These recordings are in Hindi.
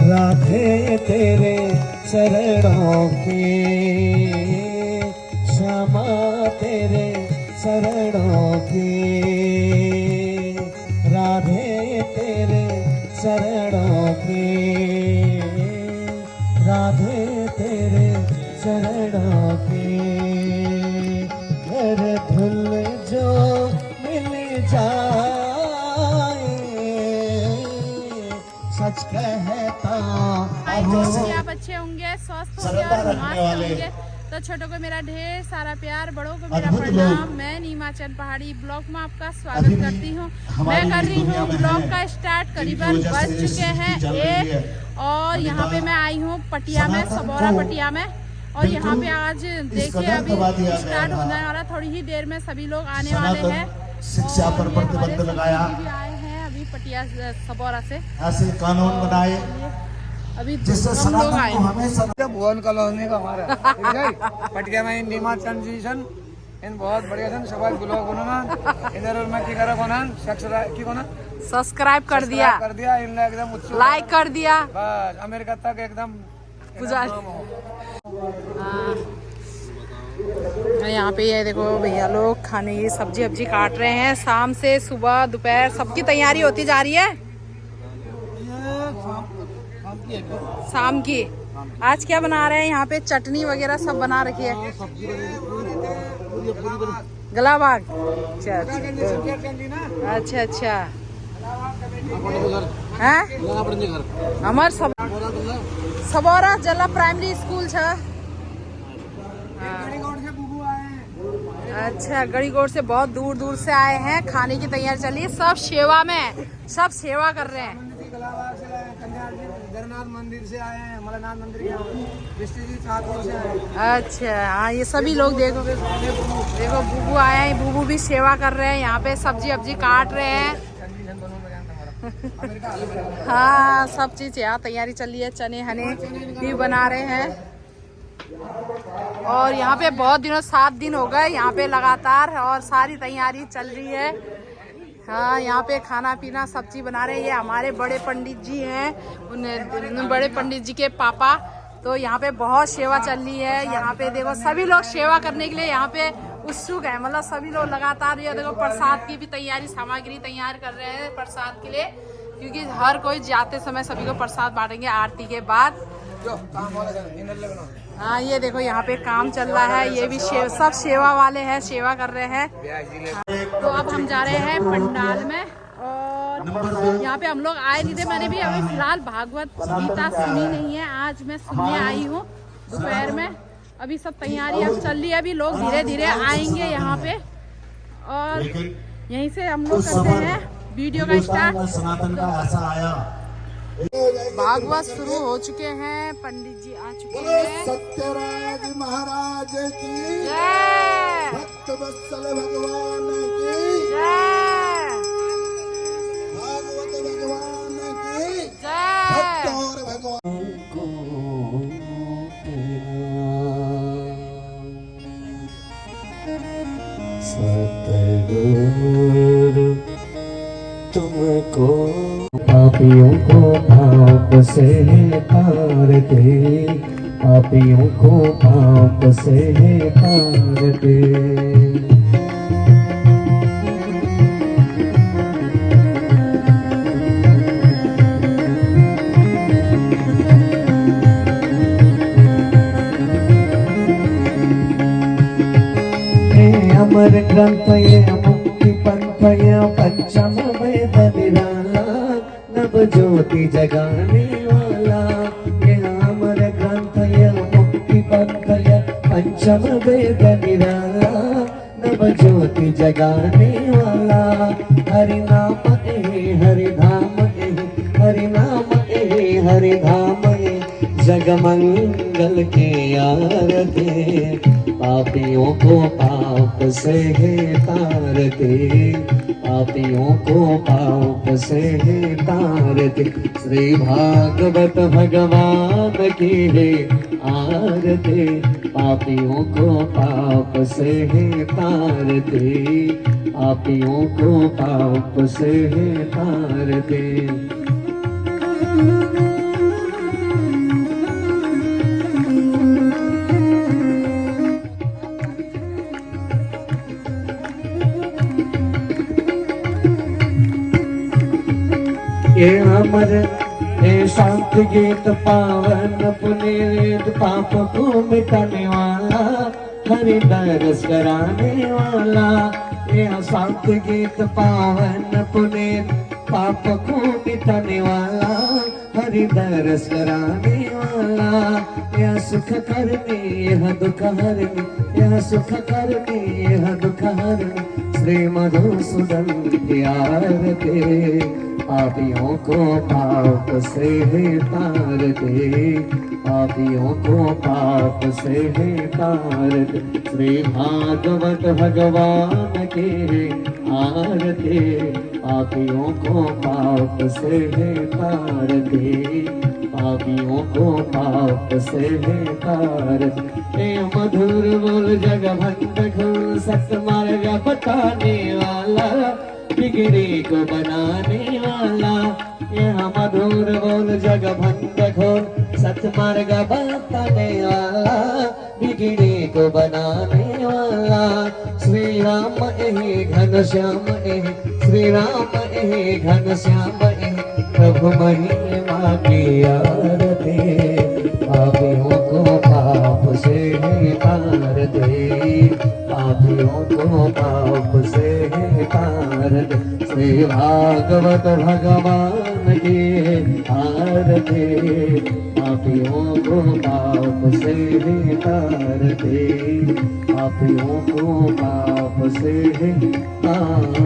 राधे तेरे चरणों की, क्षमा तेरे चरणों की, राधे तेरे चरणों की, राधे तेरे चरणों की। घर धुल जो मिल जाए, सच कहता कि आप अच्छे होंगे, स्वस्थ होंगे और मस्त होंगे। तो छोटों को मेरा ढेर सारा प्यार, बड़ों को मेरा प्रणाम। मैं नीमा चंद पहाड़ी ब्लॉग में आपका स्वागत करती हूँ। मैं कर रही हूँ ब्लॉग का स्टार्ट। करीबन बज चुके हैं 1 और यहाँ पे मैं आई हूँ पटिया में, सबौरा पटिया में। और यहाँ पे आज देखिए अभी स्टार्ट होने वाला, थोड़ी ही देर में सभी लोग आने वाले हैं। शिक्षा पर प्रतिबंध लगाया, आए हैं अभी पटिया सबौरा से। ऐसे कानून बनाए अभी जिससे हम लोग आए हमेशा भुवन कॉलोनी का हमारा पटिया में नीमा चंद जी सन इन बहुत बढ़िया सन सवाल ब्लॉग बनाना इधर और मैं की करा बनान सब्सक्राइब कर दिया इन एकदम लाइक कर दिया बस अमेरिका तक एकदम यहाँ पे ये देखो भैया लोग खाने की सब्जी अब्जी काट रहे हैं। शाम से सुबह दोपहर सबकी तैयारी होती जा रही है। शाम की आज क्या बना रहे हैं? यहाँ पे चटनी वगैरह सब बना रखी है। गलाबाग, अच्छा अच्छा हैं हमार सबौरा जला प्राइमरी स्कूल छ। अच्छा, गढ़ीगोड़ से बहुत दूर दूर से आए हैं। खाने की तैयारी चल रही है, सब सेवा में, सब सेवा कर रहे हैं। जगन्नाथ मंदिर से आए हैं, मलनाथ मंदिर के से आए। अच्छा हाँ, ये सभी लोग देखो देखो बुबू आए हैं, बुबू भी सेवा कर रहे हैं। यहाँ पे सब्जी अब्जी काट रहे हैं। हाँ सब चीज यहाँ तैयारी चल रही है। चने हने भी बना रहे हैं। और यहाँ पे बहुत दिनों 7 दिन हो गए यहाँ पे लगातार, और सारी तैयारी चल रही है। हाँ यहाँ पे खाना पीना सब चीज बना रहे हैं। ये हमारे बड़े पंडित जी हैं, उन बड़े पंडित जी के पापा। तो यहाँ पे बहुत सेवा चल रही है। यहाँ पे देखो सभी लोग सेवा करने के लिए यहाँ पे उत्सुक है। मतलब सभी लोग लगातार ये देखो प्रसाद की भी तैयारी, सामग्री तैयार कर रहे हैं प्रसाद के लिए, क्योंकि हर कोई जाते समय सभी को प्रसाद बांटेंगे आरती के बाद। हाँ ये देखो यहाँ पे काम चल रहा है। ये भी सब सेवा वाले हैं, सेवा कर रहे हैं। तो अब हम जा रहे हैं पंडाल में। और यहाँ पे हम लोग आए नहीं थे, मैंने भी अभी फिलहाल भागवत गीता सुनी नहीं है। आज मैं सुनने आई हूँ दोपहर में। अभी सब तैयारी अब चल रही है, अभी लोग धीरे धीरे आएंगे यहाँ पे। और यहीं से हम लोग करते हैं वीडियो का स्टार्ट। भागवत शुरू हो चुके हैं, पंडित जी आ चुके हैं। सत्यराज महाराज की जय, भक्त वत्सल भगवान की जय, भागवत भगवान की जय। भक्त और भगवान को सतगुरु तुमको पापियों को पाप से तार दे, पापियों को पाप से तार दे। अमर ग्रंथ ये मुक्ति पंथ ये पंचम वेद निराला, नव ज्योति जगाने वाला। ये अमर ग्रंथ ये मुक्ति पंथ ये पंचम वेद निराला, नव ज्योति जगाने वाला। हरि नाम ए हरि धाम ए, हरि नाम ए हरि धाम ए, जगमंगल के आरती। पापियों को पाप से तार दे, पापियों को पाप से तार दे। श्री भागवत भगवान की है आरती, पापियों को पाप से तार दे, पापियों को पाप से तार दे। ये अमर ये शांत गीत पावन पुनीत पाप को मिटाने वाला हरि दरस कराने वाला। ये शांत गीत पावन पुनीत पाप को मिटाने वाला हरि दरस कराने वाला। यह सुख करने यह दुख हरने यह सुख करने यह दुख हरने श्री मधुसूदन की आरती। पापियों को पाप से तार दे पापियों को पाप से तार दे। श्री भागवत भगवान के आरती पापियों को पाप से तार दे पापियों को पाप से तार दे। मधुर बोल जगभंग घोल सत मार्ग बताने वाला बिगड़ी को बनाने वाला। यह मधुर बोल जगभंग घोल सत मार्ग बताने वाला बिगड़ी को बनाने वाला। श्री राम एहि घन श्याम एहि श्री राम एहि घन श्याम एहि प्रभु महिमा की आरती। पापियों को पाप से तार दे पापियों को पाप से तार दे। श्री भागवत भगवान की आरती पापियों को पाप से तार दे पापियों को पाप से तार दे।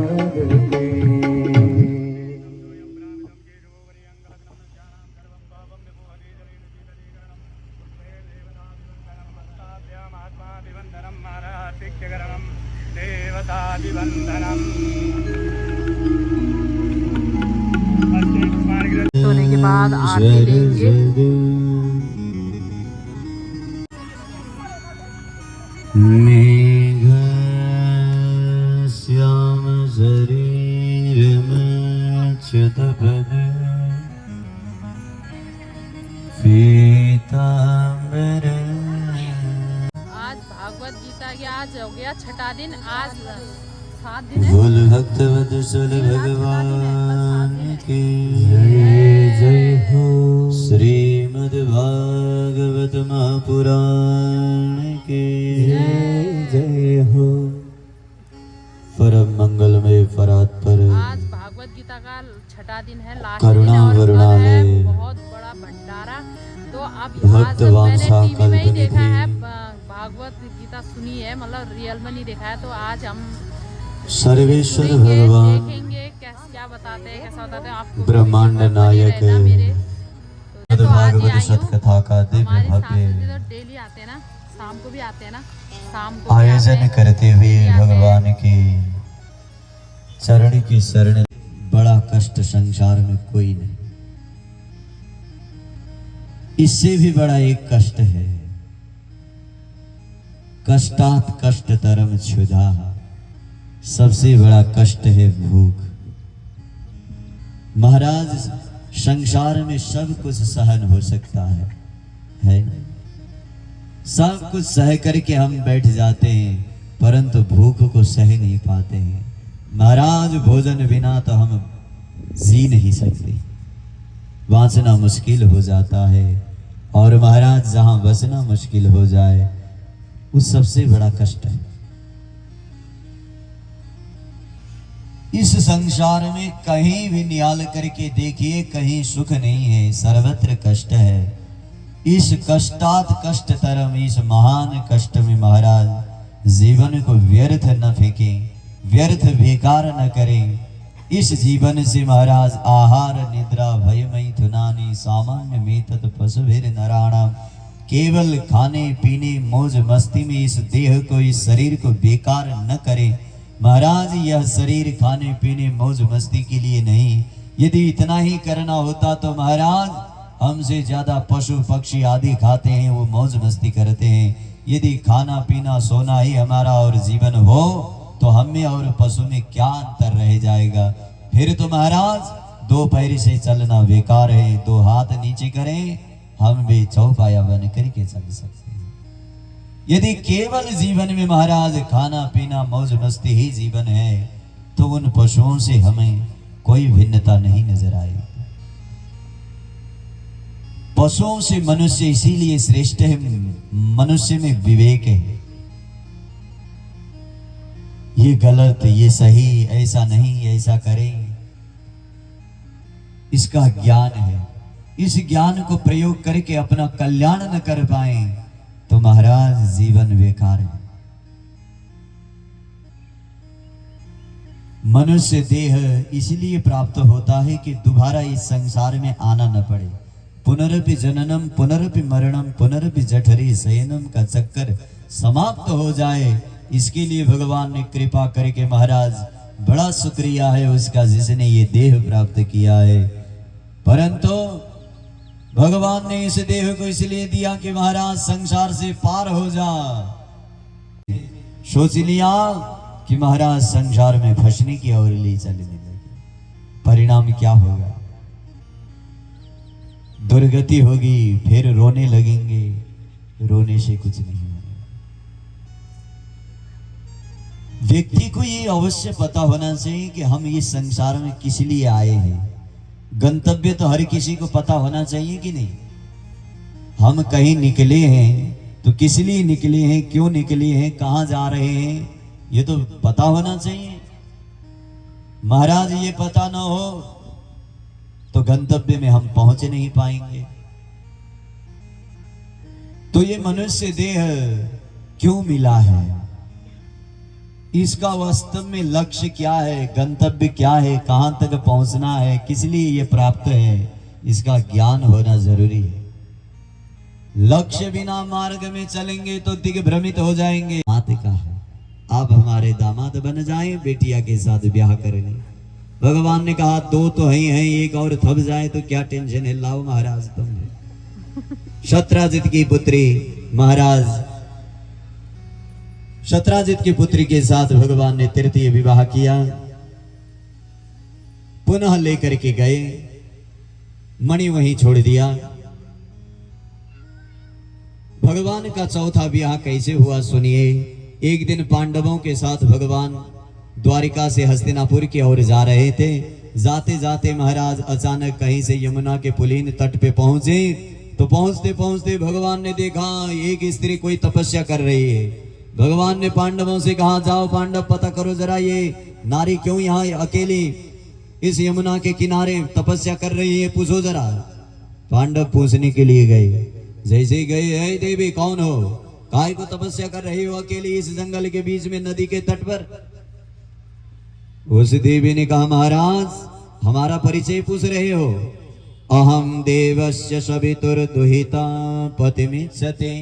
सोने के बाद आरती देंगे। मेघ श्याम शरीर में चितपद पीताम्बर। आज भागवत गीता की आज हो गया छठा दिन। आज 7 दिन है। बोल भक्त वत्सल भगवान की जय हो। श्रीमद् भागवत महापुराण की जय हो। परम मंगलमय फरात पर आज भागवत गीता का छठा दिन है, लास्ट करुणा दिन है और कल वरुणालय है बहुत बड़ा भंडारा। तो अब भक्त आज मैंने वांछा टीवी में ही कल्पनिधि। देखा है, भागवत गीता सुनी है, मतलब रियल में नहीं देखा है। तो आज हम सर्वेश्वर सुनेंगे, भगवान देखेंगे क्या बताते हैं, कैसा बताते हैं आपको। ब्रह्मांड नायक तो आज ही भागवत आई हूँ। सतकथा का दिव्य हमारे साथ भव्य तो डेली आते हैं ना, शाम को भी आते हैं ना, शाम को भी आयोजन आते हैं। करते हुए भी आते हैं। भगवान की चरण की शरण। बड़ा कष्ट संसार में कोई नहीं, इससे भी बड़ा एक कष्ट है। कष्टात कष्टतरम क्षुधा। सबसे बड़ा कष्ट है भूख। महाराज संसार में सब कुछ सहन हो सकता है ना? सब कुछ सह करके हम बैठ जाते हैं, परंतु भूख को सह नहीं पाते हैं। महाराज भोजन बिना तो हम जी नहीं सकते, बाँचना मुश्किल हो जाता है। और महाराज जहां बसना मुश्किल हो जाए, उस सबसे बड़ा कष्ट है। इस संसार में कहीं भी निहाल करके देखिए, कहीं सुख नहीं है, सर्वत्र कष्ट है। इस कष्टात कष्टतरम, इस महान कष्ट में महाराज जीवन को व्यर्थ न फेंकें, व्यर्थ बेकार न करें। इस जीवन से महाराज आहार निद्रा भय मैथुनानि सामान्य में तत् पशुभिर नराणाम। केवल खाने पीने मौज मस्ती में इस देह को, इस शरीर को बेकार न करें। महाराज यह शरीर खाने पीने मौज मस्ती के लिए नहीं। यदि इतना ही करना होता तो महाराज हमसे ज्यादा पशु पक्षी आदि खाते हैं, वो मौज मस्ती करते हैं। यदि खाना पीना सोना ही हमारा और जीवन हो तो हम में और पशु में क्या अंतर रह जाएगा। फिर तो महाराज दो पैर से चलना बेकार है। दो हाथ नीचे करें, हम भी चौपाया बन करके चल सकते हैं। यदि केवल जीवन में महाराज खाना पीना मौज मस्ती ही जीवन है, तो उन पशुओं से हमें कोई भिन्नता नहीं नजर आएगी। पशुओं से मनुष्य इसीलिए श्रेष्ठ है, मनुष्य में विवेक है। ये गलत, ये सही, ऐसा नहीं, ऐसा करें, इसका ज्ञान है। इस ज्ञान को प्रयोग करके अपना कल्याण न कर पाए तो महाराज जीवन बेकार है। मनुष्य देह इसलिए प्राप्त होता है कि दोबारा इस संसार में आना न पड़े। पुनरपि जननम पुनरपि मरणम पुनरपि जठरे शयनम का चक्कर समाप्त हो जाए, इसके लिए भगवान ने कृपा करके महाराज बड़ा शुक्रिया है उसका जिसने ये देह प्राप्त किया है। परंतु भगवान ने इस देह को इसलिए दिया कि महाराज संसार से पार हो जा। सोच लिया कि महाराज संसार में फंसने की ओर ले चलने लगे, परिणाम क्या होगा? दुर्गति होगी, फिर रोने लगेंगे, रोने से कुछ नहीं होगा। व्यक्ति को ये अवश्य पता होना चाहिए कि हम इस संसार में किस लिए आए हैं। गंतव्य तो हर किसी को पता होना चाहिए कि नहीं। हम कहीं निकले हैं तो किस लिए निकले हैं, क्यों निकले हैं, कहां जा रहे हैं, ये तो पता होना चाहिए। महाराज ये पता ना हो तो गंतव्य में हम पहुंच नहीं पाएंगे। तो ये मनुष्य देह क्यों मिला है, इसका वास्तव में लक्ष्य क्या है, गंतव्य क्या है, कहां तक पहुंचना है, किस लिए ये प्राप्त है, इसका ज्ञान होना जरूरी है। लक्ष्य बिना मार्ग में चलेंगे तो दिग्भ्रमित हो जाएंगे। माते का है आप हमारे दामाद बन जाएं, बेटिया के साथ ब्याह कर लें। भगवान ने कहा दो तो हैं, एक और थप जाए तो क्या टेंशन है, लाओ महाराज तुम। शत्राजित की पुत्री महाराज, शत्राजित की पुत्री के साथ भगवान ने तृतीय विवाह किया। पुनः लेकर के गए, मणि वहीं छोड़ दिया। भगवान का चौथा विवाह कैसे हुआ सुनिए। एक दिन पांडवों के साथ भगवान द्वारिका से हस्तिनापुर की ओर जा रहे थे। जाते जाते महाराज अचानक कहीं से यमुना के पुलीन तट पे पहुंचे। तो पहुंचते पहुंचते भगवान ने देखा एक स्त्री कोई तपस्या कर रही है। भगवान ने पांडवों से कहा जाओ पांडव पता करो जरा ये नारी क्यों यहाँ अकेली इस यमुना के किनारे तपस्या कर रही है, पूछो जरा। पांडव पूछने के लिए गए। जैसे ही गए, है देवी कौन हो, काय को तपस्या कर रही हो अकेली इस जंगल के बीच में नदी के तट पर। उस देवी ने कहा महाराज हमारा परिचय पूछ रहे हो। अहम देवस्य सवितुर्दुहिता पतिमिच्छते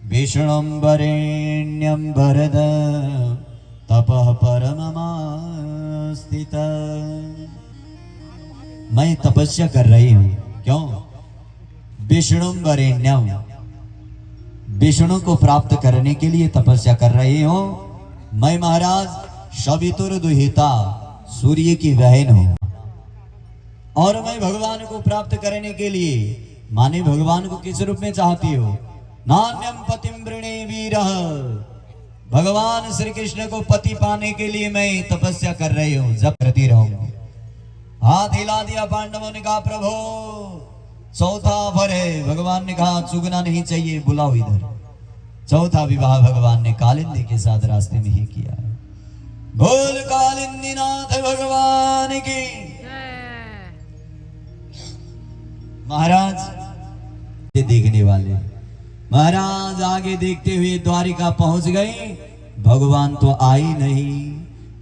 विष्णुं वरेण्यं वरद तपः परममास्थित। मैं तपस्या कर रही हूं, क्यों? विष्णुं वरेण्यम, विष्णु को प्राप्त करने के लिए तपस्या कर रही हूं। मैं महाराज सवितुर्दुहिता, सूर्य की बहन हूं, और मैं भगवान को प्राप्त करने के लिए, माने भगवान को किस रूप में चाहती हो? नान्यम पतिम वृणे वीरः, भगवान श्री कृष्ण को पति पाने के लिए मैं तपस्या कर रही हूं, जब करती रहूंगी। हाथ हिला दिया पांडवों ने कहा प्रभु चौथा ऑफर है। भगवान ने कहा चुगना नहीं चाहिए, बुलाओ इधर। चौथा विवाह भगवान ने कालिंदी के साथ रास्ते में ही किया है। बोल कालिंदी नाथ भगवान की। महाराज ये देखने वाले महाराज आगे देखते हुए द्वारिका पहुंच गए। भगवान तो आई नहीं।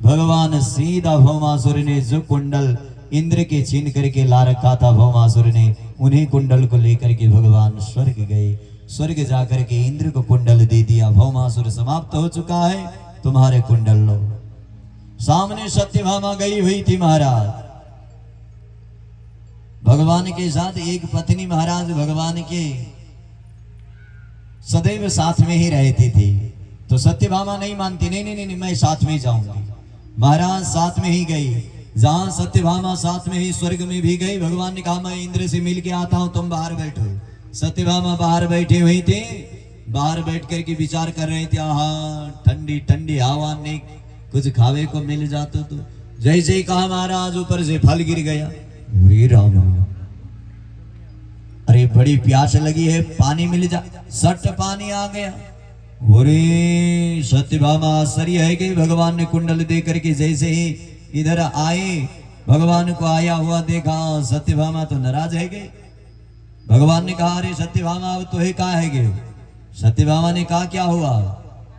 भगवान सीधा भौमासुर ने जो कुंडल इंद्र के छीन करके ला रखा था, भौमासुर ने उन्हीं कुंडल को लेकर के भगवान स्वर्ग गए। स्वर्ग जाकर के इंद्र को कुंडल दे दिया। भौमासुर समाप्त हो चुका है, तुम्हारे कुंडल लो। सामने सत्यभामा गई हुई थी महाराज। भगवान के साथ एक पत्नी महाराज भगवान के सदैव साथ में ही रहती थी। तो सत्यभामा नहीं मानती, नहीं नहीं नहीं मैं साथ में जाऊंगी। महाराज साथ में ही गई। जहां सत्यभामा साथ में ही स्वर्ग में भी गई। भगवान ने कहा मैं इंद्र से मिल के आता हूं, तुम बाहर बैठो। सत्यभामा बाहर बैठी हुई थी। बाहर बैठ कर के विचार कर रहे थे, हाँ ठंडी ठंडी हवा ने कुछ खावे को मिल जाता तो। जैसे ही कहा महाराज ऊपर से फल गिर गया। राम, अरे बड़ी प्यास लगी है, पानी मिल जा। सट पानी आ गया। बोरे सत्यभामा आश्चर्य है कि भगवान ने कुंडल दे करके जैसे ही इधर आए, भगवान को आया हुआ देखा, सत्यभामा तो नाराज है गए। भगवान ने कहा अरे सत्यभामा अब तो है कहा है गए। सत्यभामा ने कहा क्या हुआ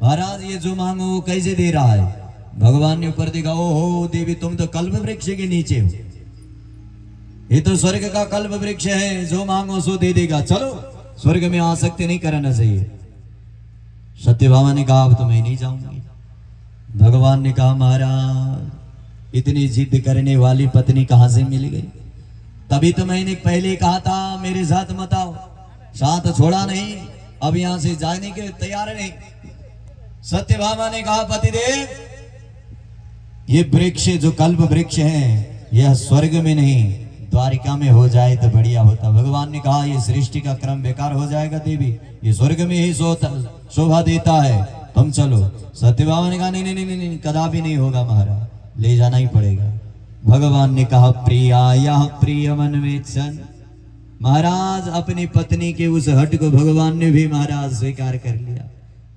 महाराज, ये जो मांगो वो कैसे दे रहा है। भगवान ने ऊपर देखा, ओहो देवी तुम तो कल्प वृक्ष के नीचे हो, ये तो स्वर्ग का कल्प वृक्ष है, जो मांगो सो दे देगा, चलो स्वर्ग में आसक्ति नहीं करना चाहिए। सत्यभामा ने कहा अब तो मैं नहीं जाऊंगी। भगवान ने कहा महाराज इतनी जिद करने वाली पत्नी कहां से मिल गई, तभी तो मैंने पहले कहा था मेरे साथ मत आओ, साथ छोड़ा नहीं, अब यहां से जाने के तैयार नहीं। सत्यभामा ने कहा पतिदेव ये वृक्ष जो कल्प वृक्ष है यह स्वर्ग में नहीं द्वारिका में हो जाए तो बढ़िया होता। भगवान ने कहा ये सृष्टि का क्रम बेकार हो जाएगा देवी, ये स्वर्ग में ही शोभा देता है, तुम चलो। सत्यभामा ने कहा नहीं नहीं नहीं नहीं कदापि नहीं होगा महाराज, ले जाना ही पड़ेगा। भगवान ने कहा प्रिया यह प्रिय मन में सन। महाराज अपनी पत्नी के उस हट को भगवान ने भी महाराज स्वीकार कर लिया।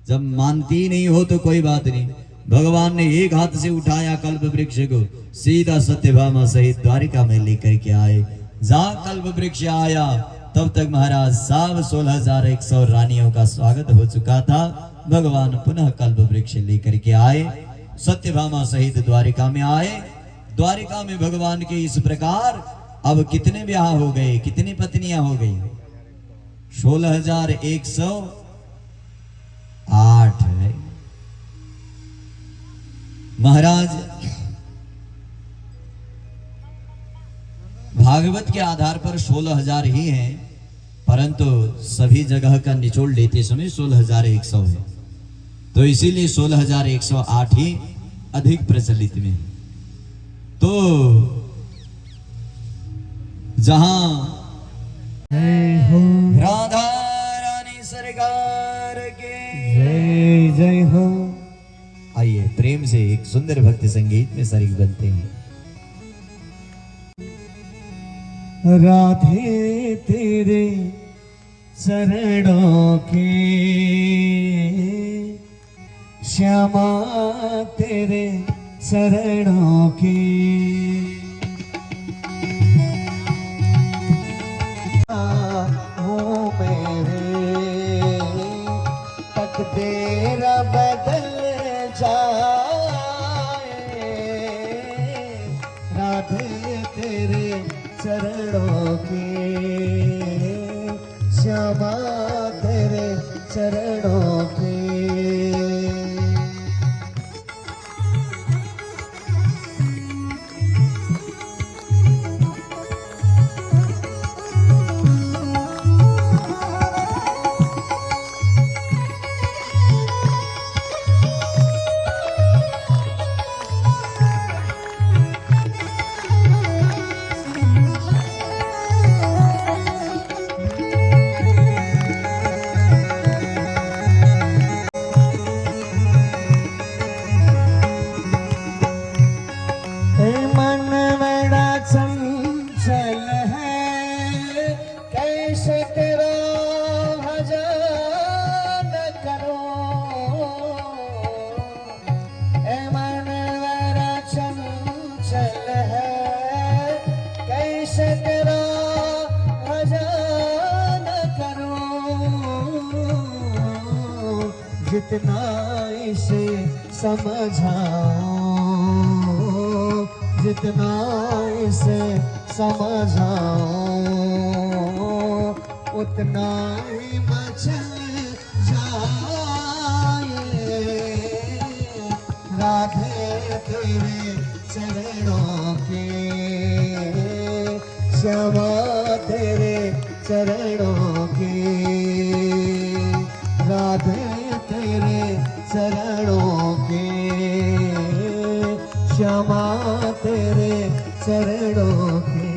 जब मानती नहीं हो तो कोई बात नहीं, भगवान ने एक हाथ से उठाया कल्प वृक्ष को, सीधा सत्यभामा सहित द्वारिका में लेकर के आए। जहां कल्प वृक्ष आया तब तक महाराज सब 16,100 रानियों का स्वागत हो चुका था। भगवान पुनः कल्प वृक्ष लेकर के आए, सत्यभामा सहित द्वारिका में आए। द्वारिका में भगवान के इस प्रकार अब कितने ब्याह हो गए, कितनी पत्नियां हो गई, 16,108 है। महाराज भागवत के आधार पर 16,000 ही हैं, परंतु सभी जगह का निचोड़ लेते समय 16,100 है, तो इसीलिए 16,108 ही अधिक प्रचलित में। तो जहां राधा रानी सरकार के जय जय हो। आइए प्रेम से एक सुंदर भक्ति संगीत में शरीक बनते हैं। राधे तेरे चरणों के, श्यामा तेरे चरणों के, हो मेरे तक तेरा बदल जाए, राधे तेरे चरणों के, श्यामा तेरे चरणों के। जितना इसे समझाओ, जितना इसे समझाओ, उतना ही मचल जाए। राधे तेरे चरणों के, श्यामा तेरे चरणों के, राधे तेरे चरणों के, श्यामा तेरे चरणों के।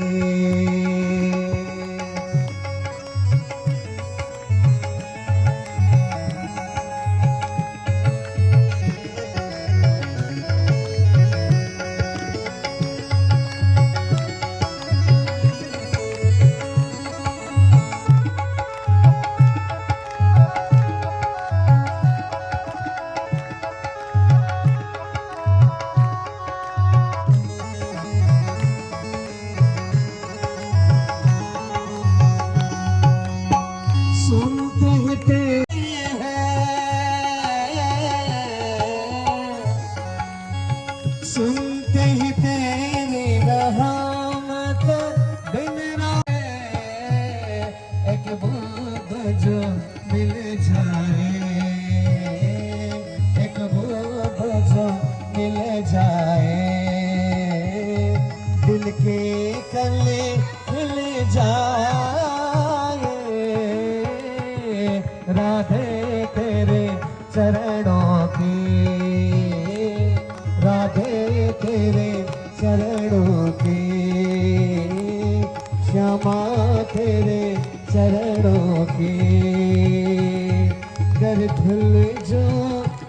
क्षमा तेरे चरणों की। कर धुल जो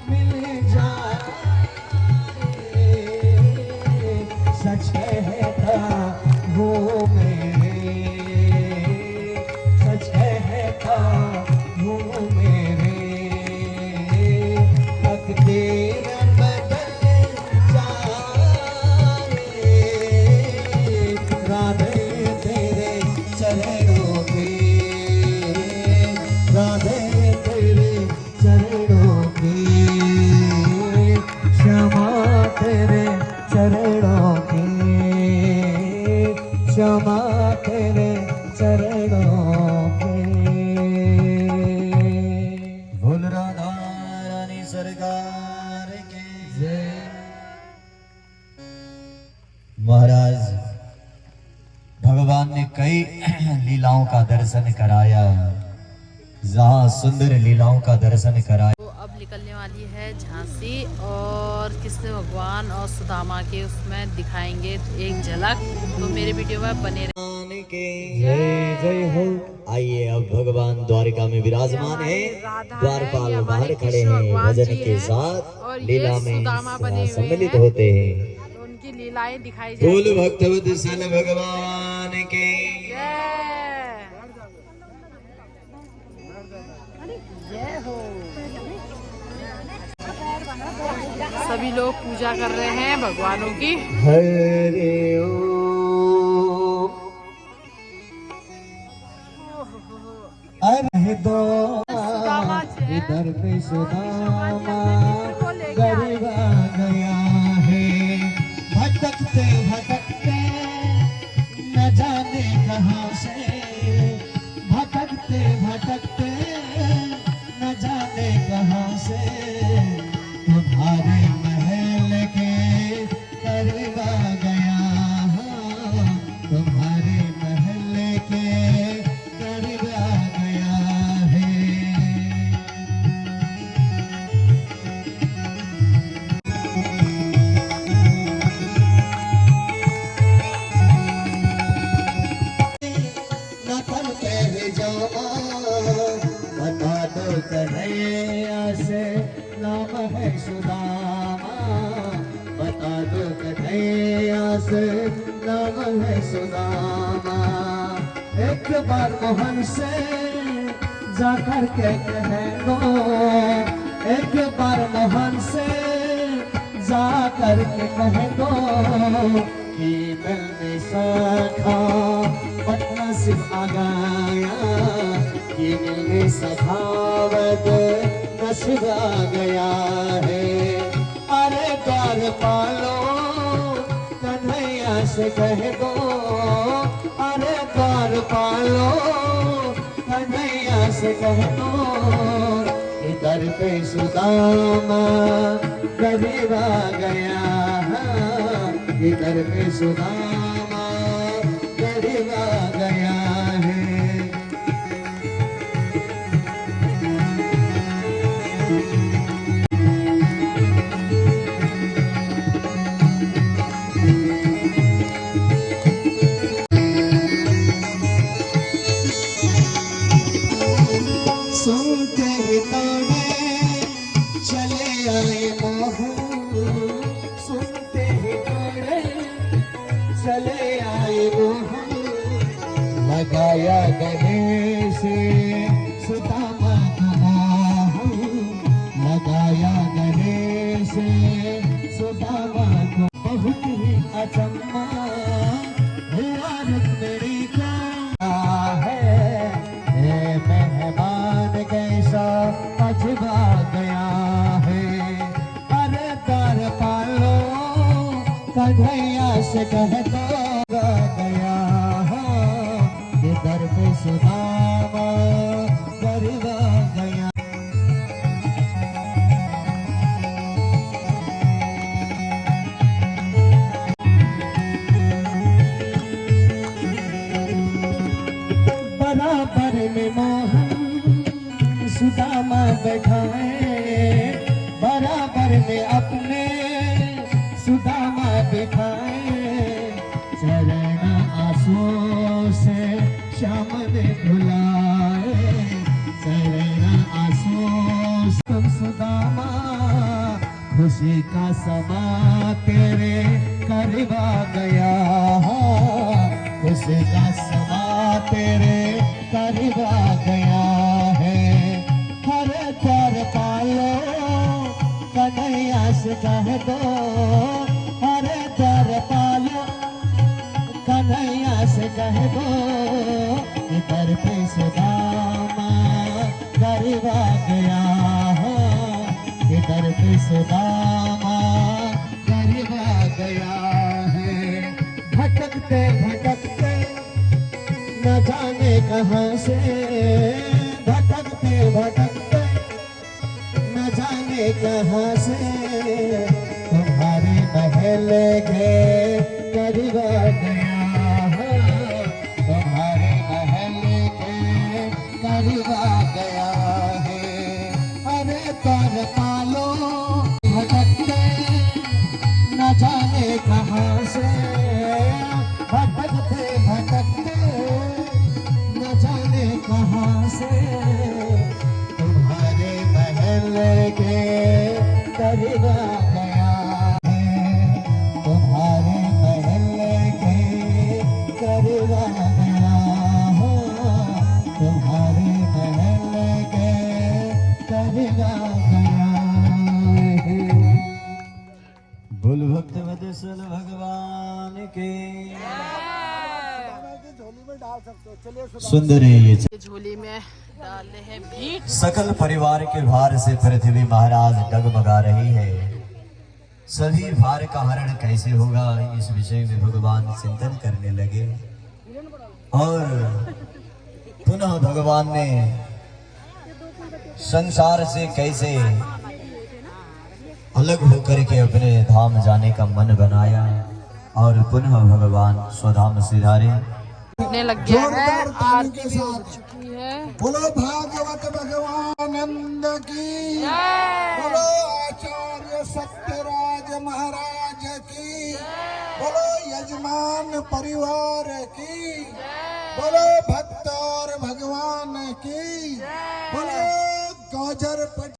मिल जाए, सच कहता वो मेरे, सच कहता वो मेरे। तकदीर बदल जाए, राधे तेरे चरणों की, राधे तेरे चरणों की। क्षमा तेरे चरणों की, क्षमा तेरे चरणों की। बोल राधा रानी सरकार की जय। महाराज भगवान ने कई लीलाओं का दर्शन कराया, जहाँ सुंदर लीलाओं का दर्शन कराया। तो अब निकलने वाली है झांसी और कृष्ण भगवान और सुदामा के उसमें दिखाएंगे एक झलक। तो मेरे वीडियो में बने रहे। जय जय हो। आइए अब भगवान द्वारिका में विराजमान है, राधा है, द्वारपाल ये हमारे बाहर खड़े कृष्ण हैं, भगवान भजन जी के हैं साथ और ये लीला में सुदामा बने हुए सम्मिलित हैं। होते हैं। तो उनकी लीलाएं दिखाई बोल जाएंगी। भक्तवत्सल भगवान के जय हो। सभी लोग पूजा कर रहे हैं भगवानों की। हरे ओम। अरे दो सुदामा जी हैं। इधर पे सुदामा को लेके गरीब आ गया है। भटकते भटकते न जाने कहाँ से, भटकते भटकते न जाने कहाँ से। तुम्हारे महल के करीब आ गया हूँ, तुम्हारे महल के करीब आ गया है। न तन पे जामा बता दो कन्हैया से, नाम है सुदामा। बता दो कन्हैया से, नाम है सुदामा। एक बार मोहन से जाकर के कह दो, एक बार मोहन से जाकर के कह दो कि मिलने सखा पटना से आ गया, कि मिलने सखावत नसीब आ गया है। अरे द्वार पालो कन्हैया से कह दो, अरे द्वार पालो कन्हैया से कह दो। इधर पे सुदामा गरीब आ गया, इधर पे सुदामा गरीब आ गया है। सुनते ही ताने चले आए मोहन, सुनते ही ताने चले आए मोहन। लगाया गले से सुदामा को मोहन, लगाया गले से सुदामा को। बहुत ही अचम्मा हुआ रुक्मिणी को है, मेहमान कैसा अजबा गया है। अरे द्वार पालो कन्हैया से कह दो गया है। इधर पे सुदामा गरीब आ गया। बराबर में मोहन सुदामा बैठाए, बराबर में अपने सुदामा बिठाए। चरण आंसू से श्याम ने भुलाए सरेना आंसू तुम सुदामा खुशी का समा तेरे करीब आ गया खुशी का समा तेरे करीब आ गया है हर प्यार पालो कन्हैया से कह दो हर प्यार पालो कन्हैया से कह दो इधर पे सुदामा करीब आ गया इधर पे सुदामा करीब आ गया है भटकते भटकते न जाने कहाँ से भटकते भटकते न जाने कहाँ से तुम्हारे महल के करीब आ गया तुम्हारे महल के करीब आ गया है अरे पर पालो भटकते न जाने कहाँ से भटकते भटकते न जाने कहाँ से तुम्हारे महल के करीब आ गया है तुम्हारे महल के करीब आ गया हो तुम्हारे महल के करीब आ गया है बोल भक्त वत्सल भगवान के सुंदर है ये झोली में डाले हैं भीट सकल परिवार के भार से पृथ्वी महाराज डगमगा रही है सभी भार का हरण कैसे होगा इस विषय में भगवान चिंतन करने लगे और पुनः भगवान ने संसार से कैसे अलग होकर के अपने धाम जाने का मन बनाया और पुनः भगवान स्वधाम सिधारे ने लग गया है आरती भी हो चुकी है बोलो भागवत भगवानंद की बोलो आचार्य सत्यराज महाराज की बोलो यजमान परिवार की बोलो भक्त और भगवान की बोलो गौजर